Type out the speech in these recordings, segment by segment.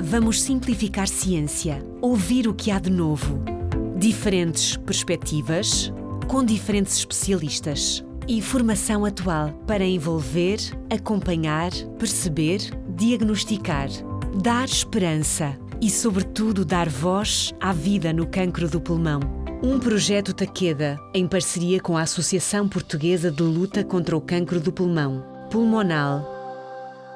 Vamos simplificar ciência, ouvir o que há de novo. Diferentes perspectivas, com diferentes especialistas. Informação atual para envolver, acompanhar, perceber, diagnosticar, dar esperança e, sobretudo, dar voz à vida no cancro do pulmão. Um projeto Takeda, em parceria com a Associação Portuguesa de Luta contra o Cancro do Pulmão, Pulmonal.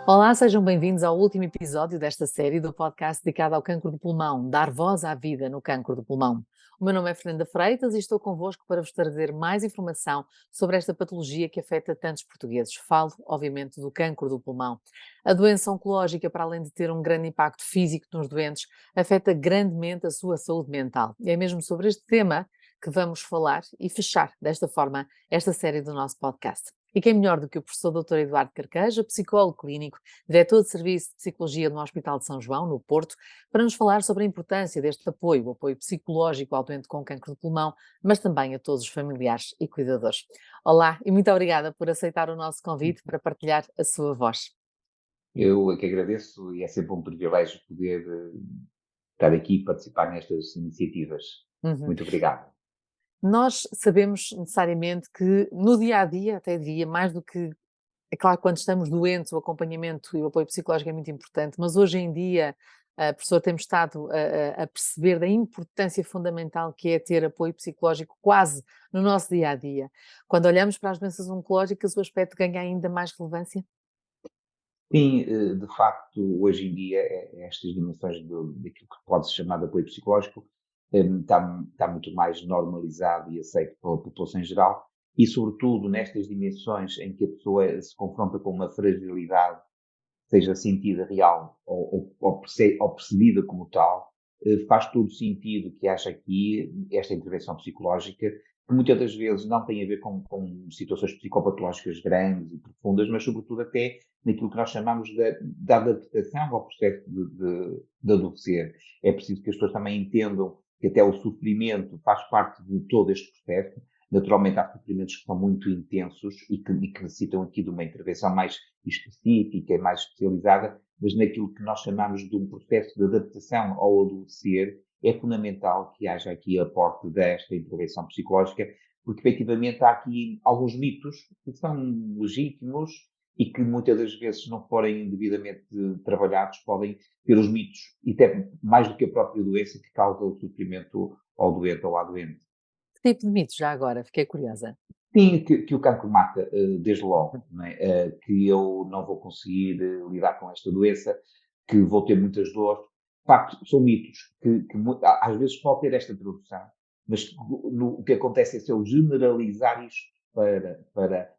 Olá, sejam bem-vindos ao último episódio desta série do podcast dedicado ao cancro do pulmão, Dar Voz à Vida no Cancro do Pulmão. O meu nome é Fernanda Freitas e estou convosco para vos trazer mais informação sobre esta patologia que afeta tantos portugueses. Falo, obviamente, do cancro do pulmão. A doença oncológica, para além de ter um grande impacto físico nos doentes, afeta grandemente a sua saúde mental. E é mesmo sobre este tema que vamos falar e fechar, desta forma, esta série do nosso podcast. E quem melhor do que o professor Dr. Eduardo Carqueja, psicólogo clínico, diretor de Serviço de Psicologia no Hospital de São João, no Porto, para nos falar sobre a importância deste apoio, o apoio psicológico ao doente com cancro de pulmão, mas também a todos os familiares e cuidadores. Olá e muito obrigada por aceitar o nosso convite para partilhar a sua voz. Eu é que agradeço e é sempre um privilégio poder estar aqui e participar nestas iniciativas. Muito obrigado. Nós sabemos necessariamente que no dia-a-dia, até diria, mais do que, é claro, quando estamos doentes, o acompanhamento e o apoio psicológico é muito importante, mas hoje em dia, professor, temos estado a perceber da importância fundamental que é ter apoio psicológico quase no nosso dia-a-dia. Quando olhamos para as doenças oncológicas, o aspecto ganha ainda mais relevância? Sim, de facto, hoje em dia, estas dimensões daquilo que pode-se chamar de apoio psicológico está muito mais normalizado e aceito pela população em geral e, sobretudo, nestas dimensões em que a pessoa se confronta com uma fragilidade, seja sentida real ou percebida como tal, faz todo sentido que haja aqui esta intervenção psicológica, que muitas das vezes não tem a ver com situações psicopatológicas grandes e profundas, mas sobretudo até naquilo que nós chamamos da adaptação ao processo de adoecer. É preciso que as pessoas também entendam que até o sofrimento faz parte de todo este processo. Naturalmente, há sofrimentos que são muito intensos e que necessitam aqui de uma intervenção mais específica e mais especializada, mas naquilo que nós chamamos de um processo de adaptação ao adoecer, é fundamental que haja aqui aporte desta intervenção psicológica, porque efetivamente há aqui alguns mitos que são legítimos e que muitas das vezes, se não forem devidamente trabalhados, podem ter os mitos, e até mais do que a própria doença, que causa o sofrimento ao doente ou à doente. Que tipo de mitos, já agora? Fiquei curiosa. Sim, que o cancro mata, desde logo, não é? Que eu não vou conseguir lidar com esta doença, que vou ter muitas dores. De facto, são mitos que às vezes pode ter esta tradução, mas o que acontece é se eu generalizar isto para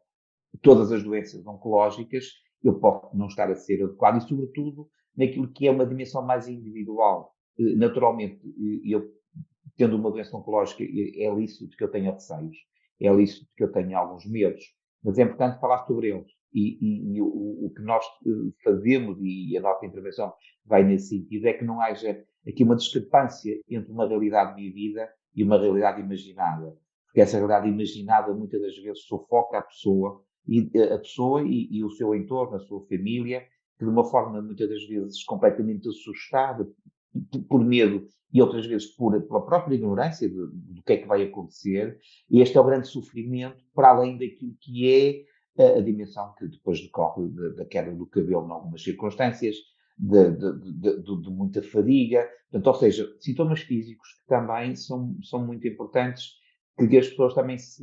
todas as doenças oncológicas, eu posso não estar a ser adequado e, sobretudo, naquilo que é uma dimensão mais individual. Naturalmente, eu tendo uma doença oncológica, é lícito que eu tenha receios, é lícito que eu tenha alguns medos, mas é importante falar sobre eles. E o que nós fazemos, e a nossa intervenção vai nesse sentido, é que não haja aqui uma discrepância entre uma realidade vivida e uma realidade imaginada. Porque essa realidade imaginada, muitas das vezes, sufoca a pessoa e o seu entorno, a sua família, que de uma forma, muitas das vezes, completamente assustada, por medo e outras vezes pela própria ignorância do que é que vai acontecer. E este é o grande sofrimento, para além daquilo que é a dimensão que depois decorre da queda do cabelo em algumas circunstâncias, de muita fadiga. Portanto, ou seja, sintomas físicos que também são muito importantes, que as pessoas também se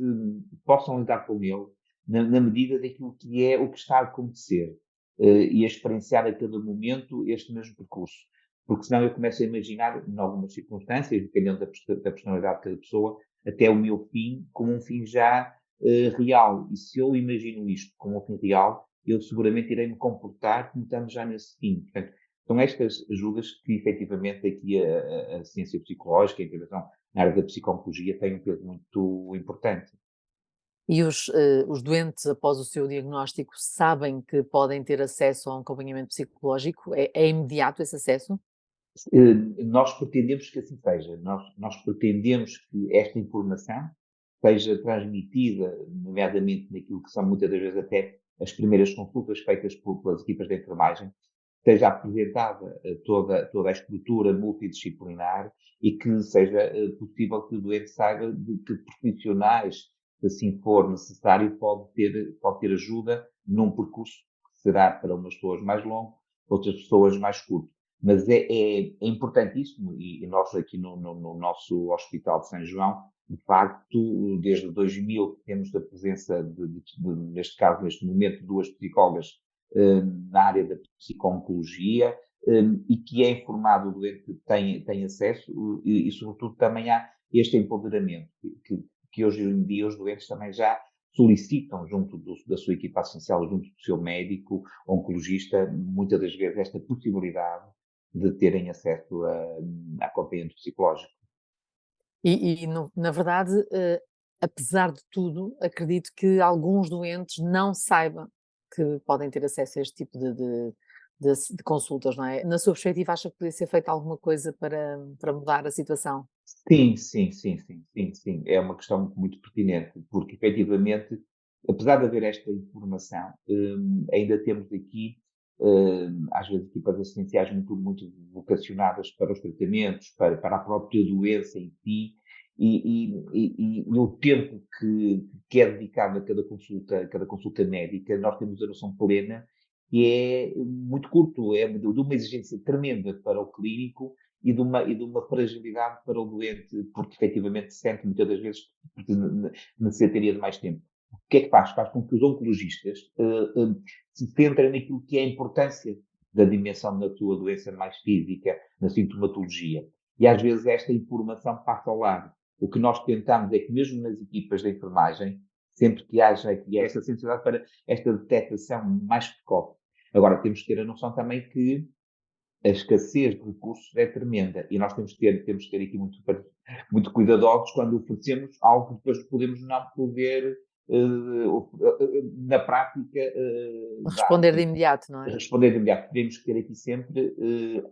possam lidar com ele, na medida daquilo que é o que está a acontecer, e a experienciar a cada momento este mesmo percurso. Porque senão eu começo a imaginar, em algumas circunstâncias, dependendo da personalidade de cada pessoa, até o meu fim como um fim já real. E se eu imagino isto como um fim real, eu seguramente irei me comportar como estamos já nesse fim. Portanto, são estas ajudas que, efetivamente, aqui a ciência psicológica, a intervenção na área da psicologia tem um peso muito importante. E os doentes, após o seu diagnóstico, sabem que podem ter acesso a um acompanhamento psicológico? É imediato esse acesso? Nós pretendemos que assim seja. Nós pretendemos que esta informação seja transmitida, nomeadamente naquilo que são muitas das vezes até as primeiras consultas feitas pelas equipas de enfermagem, esteja apresentada toda a estrutura multidisciplinar e que seja possível que o doente saiba de que profissionais, se assim for necessário, pode ter ajuda num percurso que será para umas pessoas mais longo, outras pessoas mais curto. Mas é importantíssimo, e nós aqui no nosso Hospital de São João, de facto, desde 2000 temos a presença neste caso, neste momento, 2 psicólogas na área da psico-oncologia, e que é informado, o doente tem acesso, e sobretudo também há este empoderamento, que hoje em dia os doentes também já solicitam junto da sua equipa assistencial, junto do seu médico, oncologista, muitas das vezes esta possibilidade de terem acesso a acompanhamento psicológico. Na verdade, apesar de tudo, acredito que alguns doentes não saibam que podem ter acesso a este tipo de consultas, não é? Na sua perspectiva, acha que poderia ser feita alguma coisa para mudar a situação? Sim. É uma questão muito pertinente, porque efetivamente, apesar de haver esta informação, ainda temos aqui, às vezes, equipas assistenciais muito vocacionadas para os tratamentos, para a própria doença em si, e o tempo que é dedicado a cada consulta médica, nós temos a noção plena que é muito curto, é de uma exigência tremenda para o clínico e de uma fragilidade para o doente, porque efetivamente sente muitas das vezes que necessitaria de mais tempo. O que é que faz? Faz com que os oncologistas se centrem naquilo que é a importância da dimensão da sua doença mais física, na sintomatologia. E às vezes esta informação passa ao lado. O que nós tentamos é que mesmo nas equipas de enfermagem, sempre que haja aqui esta sensibilidade para esta detectação mais precoce. Agora, temos que ter a noção também que a escassez de recursos é tremenda e nós temos que ter aqui muito cuidadosos quando oferecemos algo que depois podemos não poder, na prática, dar. Responder de imediato, não é? Responder de imediato. Temos que ter aqui sempre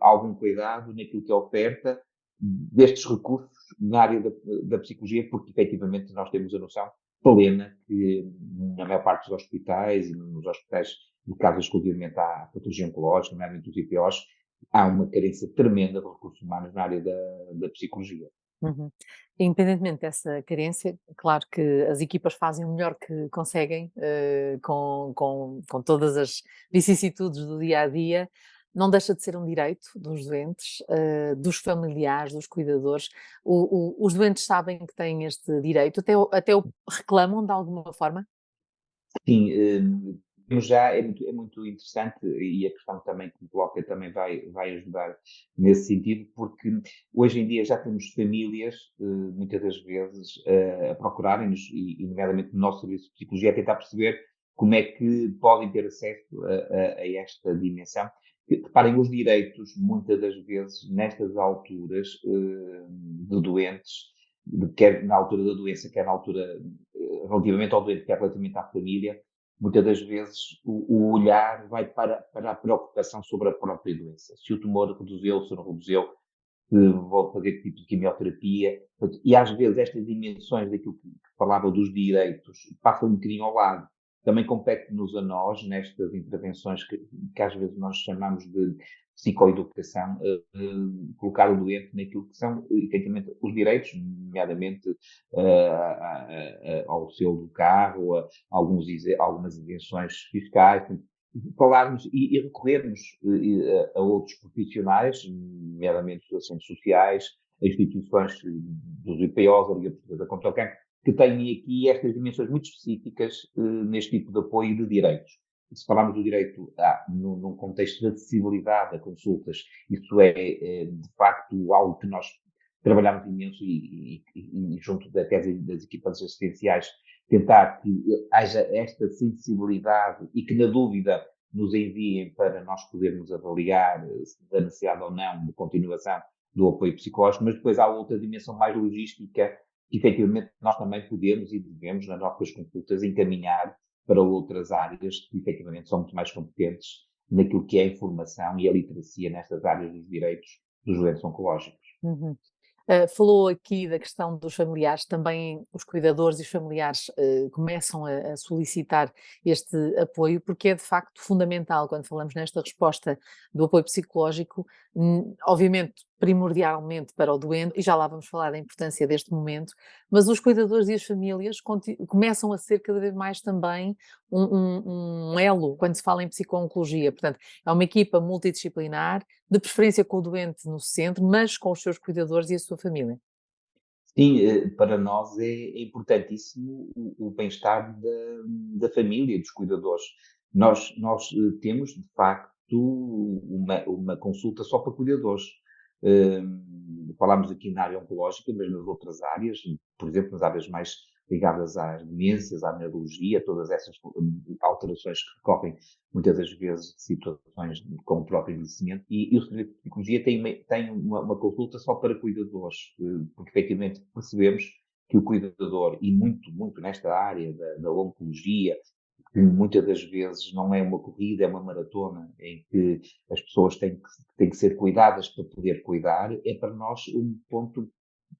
algum cuidado naquilo que é a oferta destes recursos na área da psicologia, porque efetivamente nós temos a noção plena que na maior parte dos hospitais e nos hospitais dedicados exclusivamente à patologia oncológica, nomeadamente os IPOs, há uma carência tremenda de recursos humanos na área da psicologia. Uhum. Independentemente dessa carência, claro que as equipas fazem o melhor que conseguem, com todas as vicissitudes do dia a dia. Não deixa de ser um direito dos doentes, dos familiares, dos cuidadores. Os doentes sabem que têm este direito, até o reclamam de alguma forma? Sim, temos já, é muito interessante e a questão também que me coloca também vai ajudar nesse sentido, porque hoje em dia já temos famílias, muitas das vezes, a procurarem-nos, e nomeadamente no nosso serviço de psicologia, a tentar perceber como é que podem ter acesso a esta dimensão. Reparem, os direitos, muitas das vezes, nestas alturas de doentes, quer na altura da doença, quer na altura relativamente ao doente, quer relativamente à família, muitas das vezes o olhar vai para a preocupação sobre a própria doença. Se o tumor reduziu, se não reduziu, vou fazer que tipo de quimioterapia. E às vezes estas dimensões daquilo que falava dos direitos passam um bocadinho ao lado. Também compete-nos a nós, nestas intervenções que às vezes nós chamamos de psicoeducação, colocar o doente naquilo que são, efetivamente, os direitos, nomeadamente ao selo do carro, algumas isenções fiscais, falarmos e recorrermos a outros profissionais, nomeadamente os assistentes sociais, a instituições dos IPOs, a Liga Portuguesa contra o Cancro, que têm aqui estas dimensões muito específicas neste tipo de apoio de direitos. Se falarmos do direito num contexto de acessibilidade a consultas, isso é de facto algo que nós trabalhamos imenso e junto das equipas assistenciais, tentar que haja esta sensibilidade e que, na dúvida, nos enviem para nós podermos avaliar se há necessidade ou não de continuação do apoio psicológico, mas depois há outra dimensão mais logística que, efetivamente, nós também podemos e devemos, nas nossas consultas, encaminhar para outras áreas que, efetivamente, são muito mais competentes naquilo que é a informação e a literacia nestas áreas dos direitos dos doentes oncológicos. Uhum. Falou aqui da questão dos familiares, também os cuidadores e os familiares começam a solicitar este apoio, porque é de facto fundamental quando falamos nesta resposta do apoio psicológico, obviamente primordialmente para o doente, e já lá vamos falar da importância deste momento, mas os cuidadores e as famílias começam a ser cada vez mais também um elo quando se fala em psico-oncologia. Portanto, é uma equipa multidisciplinar, de preferência com o doente no centro, mas com os seus cuidadores e a sua família. Sim, para nós é importantíssimo o bem-estar da família, dos cuidadores. Temos, de facto, uma consulta só para cuidadores. Falámos aqui na área oncológica, mas nas outras áreas, por exemplo, nas áreas mais ligadas às demências, à neurologia, todas essas alterações que recorrem muitas das vezes de situações com o próprio envelhecimento, e o Serviço de Psicologia tem uma consulta só para cuidadores, porque efetivamente percebemos que o cuidador, e muito nesta área da oncologia, que muitas das vezes não é uma corrida, é uma maratona, em que as pessoas têm que ser cuidadas para poder cuidar, é para nós um ponto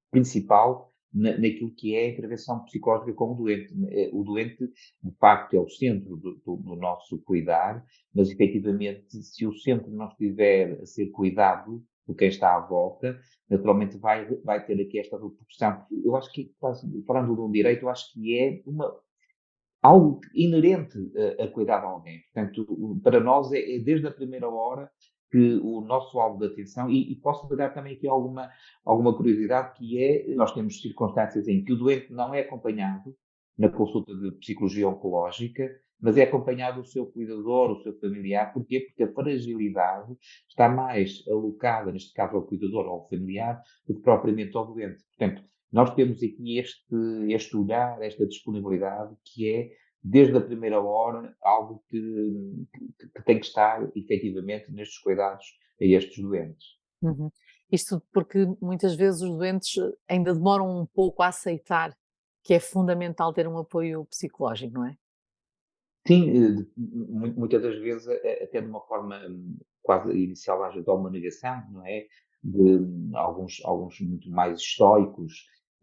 principal naquilo que é a intervenção psicológica com o doente. O doente, de facto, é o centro do nosso cuidar, mas efetivamente, se o centro não estiver a ser cuidado por quem está à volta, naturalmente vai ter aqui esta repercussão. Eu acho que, falando de um direito, eu acho que é algo inerente a cuidar de alguém. Portanto, para nós é desde a primeira hora que o nosso alvo de atenção, e posso dar também aqui alguma curiosidade, que é, nós temos circunstâncias em que o doente não é acompanhado na consulta de psicologia oncológica, mas é acompanhado o seu cuidador, o seu familiar. Porquê? Porque a fragilidade está mais alocada, neste caso, ao cuidador ou ao familiar, do que propriamente ao doente. Portanto, nós temos aqui este olhar, esta disponibilidade, que é, desde a primeira hora, algo que tem que estar, efetivamente, nestes cuidados a estes doentes. Uhum. Isto porque muitas vezes os doentes ainda demoram um pouco a aceitar que é fundamental ter um apoio psicológico, não é? Sim, muitas das vezes, até de uma forma quase inicial, às vezes, há uma negação, não é? De alguns muito mais estoicos,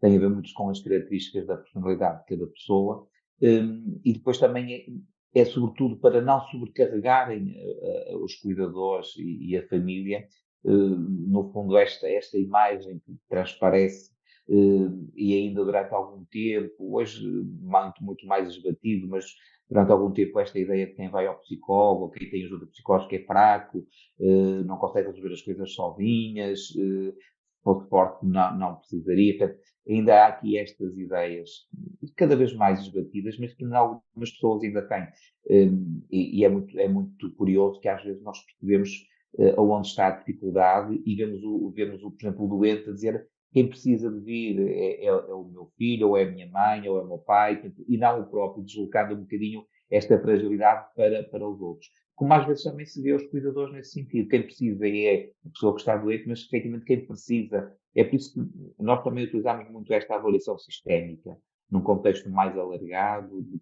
tem a ver muito com as características da personalidade de cada pessoa, e depois também é sobretudo para não sobrecarregarem os cuidadores e a família, no fundo, esta imagem que transparece, e ainda durante algum tempo, hoje muito mais esbatido, mas durante algum tempo esta ideia de quem vai ao psicólogo, quem tem ajuda psicológica é fraco, não consegue resolver as coisas sozinhas, se fosse forte não precisaria. Portanto, ainda há aqui estas ideias cada vez mais esbatidas, mas que algumas pessoas ainda têm. E é muito curioso que às vezes nós percebemos aonde está a dificuldade e vemos, por exemplo, o doente a dizer: quem precisa de vir é o meu filho, ou é a minha mãe, ou é o meu pai, e não o próprio, deslocando um bocadinho esta fragilidade para os outros. Como às vezes também se vê os cuidadores nesse sentido. Quem precisa é a pessoa que está doente, mas efetivamente quem precisa. É por isso que nós também utilizamos muito esta avaliação sistémica, num contexto mais alargado, de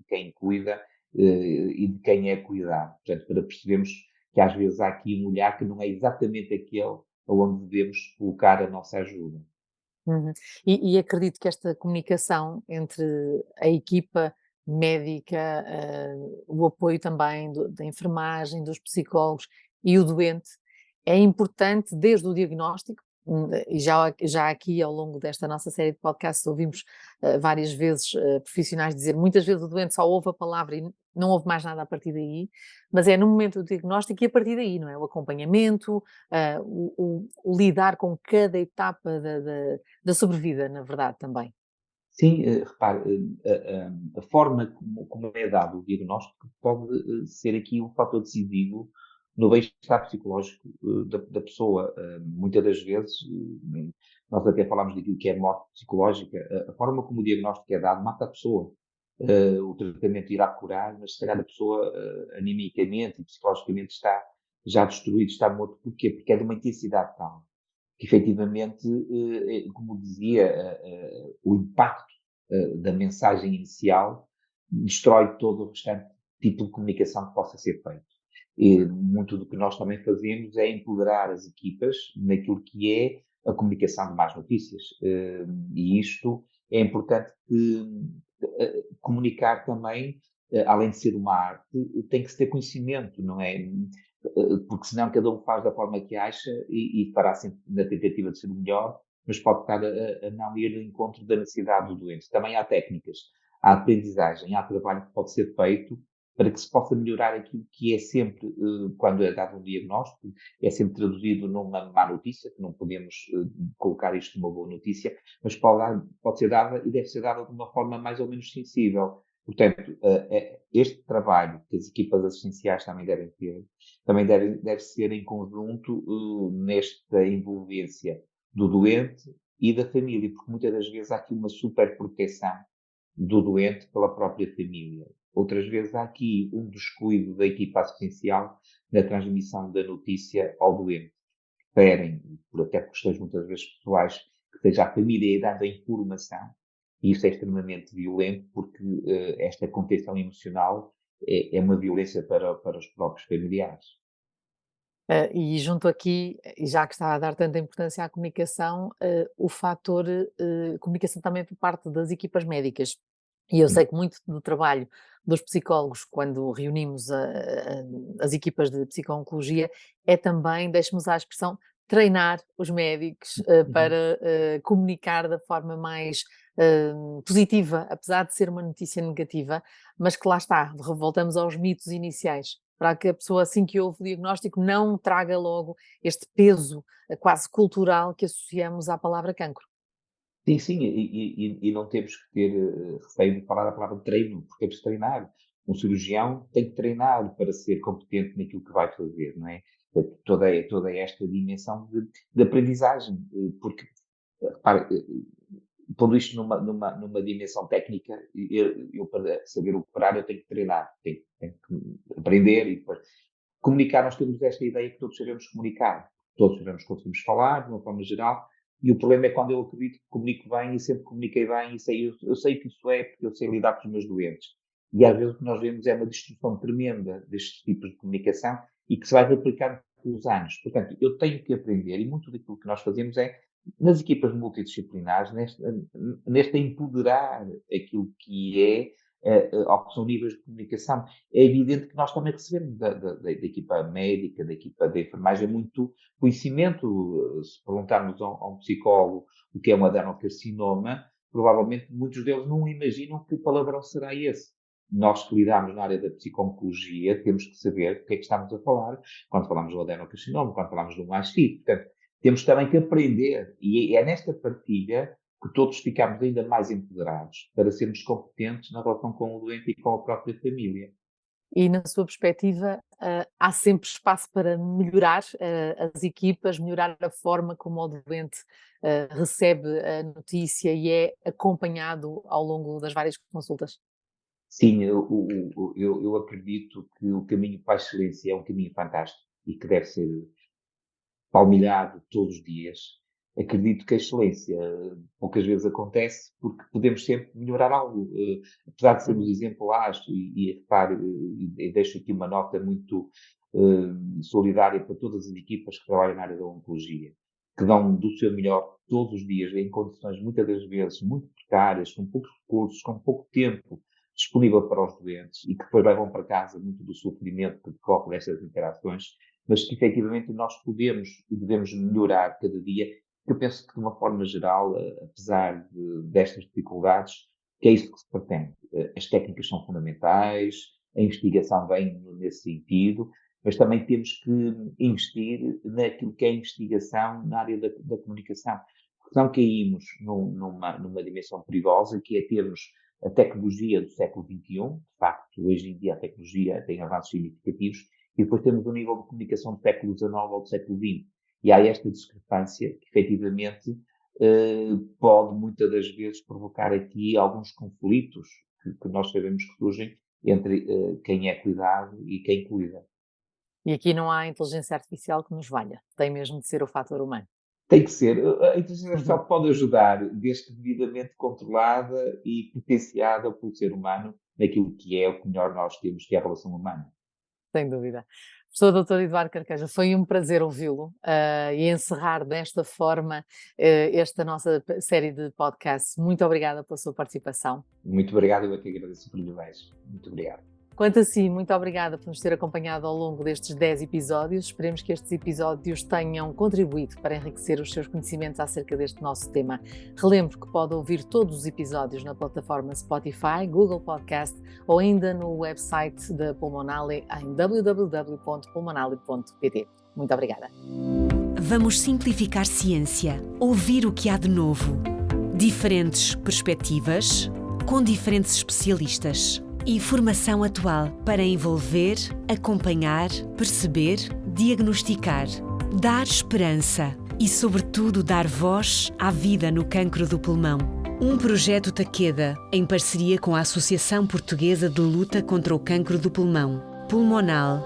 quem cuida e de quem é cuidado. Portanto, para percebermos que às vezes há aqui um olhar que não é exatamente aquele aonde devemos colocar a nossa ajuda. Uhum. E acredito que esta comunicação entre a equipa médica, o apoio também da enfermagem, dos psicólogos e o doente é importante desde o diagnóstico, e já aqui ao longo desta nossa série de podcasts ouvimos várias vezes profissionais dizer muitas vezes o doente só ouve a palavra e não ouve mais nada a partir daí, mas é no momento do diagnóstico e a partir daí, não é? O acompanhamento, o lidar com cada etapa da sobrevida, na verdade, também. Sim, repare, a forma como é dado o diagnóstico pode ser aqui um fator decisivo no bem-estar psicológico da pessoa. Muitas das vezes, nós até falamos daquilo que é morte psicológica, a forma como o diagnóstico é dado mata a pessoa. O tratamento irá curar, mas se calhar a pessoa animicamente e psicologicamente está já destruída, está morto. Porquê? Porque é de uma intensidade tal que efetivamente, como dizia, o impacto da mensagem inicial destrói todo o restante tipo de comunicação que possa ser feito. E muito do que nós também fazemos é empoderar as equipas naquilo que é a comunicação de más notícias. E isto é importante que comunicar também, além de ser uma arte, tem que se ter conhecimento, não é? Porque senão cada um faz da forma que acha e fará sempre na tentativa de ser o melhor, mas pode estar a não ir ao encontro da necessidade do doente. Também há técnicas, há aprendizagem, há trabalho que pode ser feito para que se possa melhorar aquilo que é sempre, quando é dado um diagnóstico, é sempre traduzido numa má notícia, que não podemos colocar isto numa boa notícia, mas pode ser dada e deve ser dada de uma forma mais ou menos sensível. Portanto, este trabalho que as equipas assistenciais também devem ter, também deve ser em conjunto nesta envolvência do doente e da família, porque muitas das vezes há aqui uma superproteção do doente pela própria família. Outras vezes há aqui um descuido da equipa assistencial na transmissão da notícia ao doente. Querem, por até questões muitas vezes pessoais, que seja a família dando a informação, e isso é extremamente violento, porque esta contenção emocional é uma violência para os próprios familiares. E junto aqui, e já que está a dar tanta importância à comunicação, o fator comunicação também por parte das equipas médicas. E eu sei Sim, que muito do trabalho dos psicólogos, quando reunimos as equipas de psico-oncologia, é também, deixe-me usar a expressão, treinar os médicos uhum. para comunicar da forma mais positiva, apesar de ser uma notícia negativa, mas que lá está, voltamos aos mitos iniciais, para que a pessoa, assim que ouve o diagnóstico, não traga logo este peso quase cultural que associamos à palavra cancro. Sim, sim, e não temos que ter receio de falar a palavra treino, porque temos que treinar. Um cirurgião tem que treinar para ser competente naquilo que vai fazer, não é? Toda esta dimensão de aprendizagem, porque, repare, pondo isto numa dimensão técnica, eu para saber operar eu tenho que treinar, tenho que aprender e depois comunicar. Nós temos esta ideia que todos sabemos comunicar, todos sabemos que conseguimos falar de uma forma geral, e o problema é quando eu acredito que comunico bem e sempre comuniquei bem e eu sei que isso é porque eu sei lidar com os meus doentes. E às vezes o que nós vemos é uma destruição tremenda destes tipos de comunicação e que se vai replicando com os anos. Portanto, eu tenho que aprender e muito daquilo que nós fazemos é nas equipas multidisciplinares, neste empoderar aquilo que é, ao que são níveis de comunicação. É evidente que nós também recebemos da equipa médica, da equipa de enfermagem, muito conhecimento. Se perguntarmos a um psicólogo o que é um adenocarcinoma, provavelmente muitos deles não imaginam que palavrão será esse. Nós que lidamos na área da psico-oncologia temos que saber o que é que estamos a falar quando falamos do adenocarcinoma, quando falamos do mastite. Portanto, temos também que aprender, e é nesta partilha que todos ficamos ainda mais empoderados para sermos competentes na relação com o doente e com a própria família. E na sua perspectiva, há sempre espaço para melhorar as equipas, melhorar a forma como o doente recebe a notícia e é acompanhado ao longo das várias consultas? Sim, eu acredito que o caminho para a excelência é um caminho fantástico e que deve ser palmilhado todos os dias. Acredito que a excelência poucas vezes acontece porque podemos sempre melhorar algo. Apesar de sermos Uhum. exemplares, repare, e deixo aqui uma nota muito solidária para todas as equipas que trabalham na área da oncologia, que dão do seu melhor todos os dias, em condições muitas das vezes muito precárias, com poucos recursos, com pouco tempo disponível para os doentes e que depois levam para casa muito do sofrimento que decorre destas interações, mas que efetivamente nós podemos e devemos melhorar cada dia. Eu penso que, de uma forma geral, apesar destas dificuldades, que é isso que se pretende. As técnicas são fundamentais, a investigação vem nesse sentido, mas também temos que investir naquilo que é a investigação na área da comunicação. Porque não caímos numa dimensão perigosa, que é termos a tecnologia do século XXI. De facto, hoje em dia a tecnologia tem avanços significativos, e depois temos um nível de comunicação do século XIX ou do século XX. E há esta discrepância que, efetivamente, pode muitas das vezes provocar aqui alguns conflitos que nós sabemos que surgem entre quem é cuidado e quem cuida. E aqui não há inteligência artificial que nos valha, tem mesmo de ser o fator humano. Tem que ser. A inteligência Uhum. artificial pode ajudar, desde que devidamente controlada e potenciada pelo ser humano naquilo que é o que melhor nós temos, que é a relação humana. Sem dúvida. Professor Dr. Eduardo Carqueja, foi um prazer ouvi-lo e encerrar desta forma esta nossa série de podcasts. Muito obrigada pela sua participação. Muito obrigado, eu aqui agradeço o privilégio. Muito obrigado. Quanto a si, muito obrigada por nos ter acompanhado ao longo destes 10 episódios. Esperemos que estes episódios tenham contribuído para enriquecer os seus conhecimentos acerca deste nosso tema. Relembro que pode ouvir todos os episódios na plataforma Spotify, Google Podcast ou ainda no website da Pulmonale em www.pulmonale.pt. Muito obrigada. Vamos simplificar ciência, ouvir o que há de novo. Diferentes perspectivas, com diferentes especialistas. Informação atual para envolver, acompanhar, perceber, diagnosticar, dar esperança e, sobretudo, dar voz à vida no cancro do pulmão. Um projeto Takeda, em parceria com a Associação Portuguesa de Luta contra o Cancro do Pulmão, Pulmonale.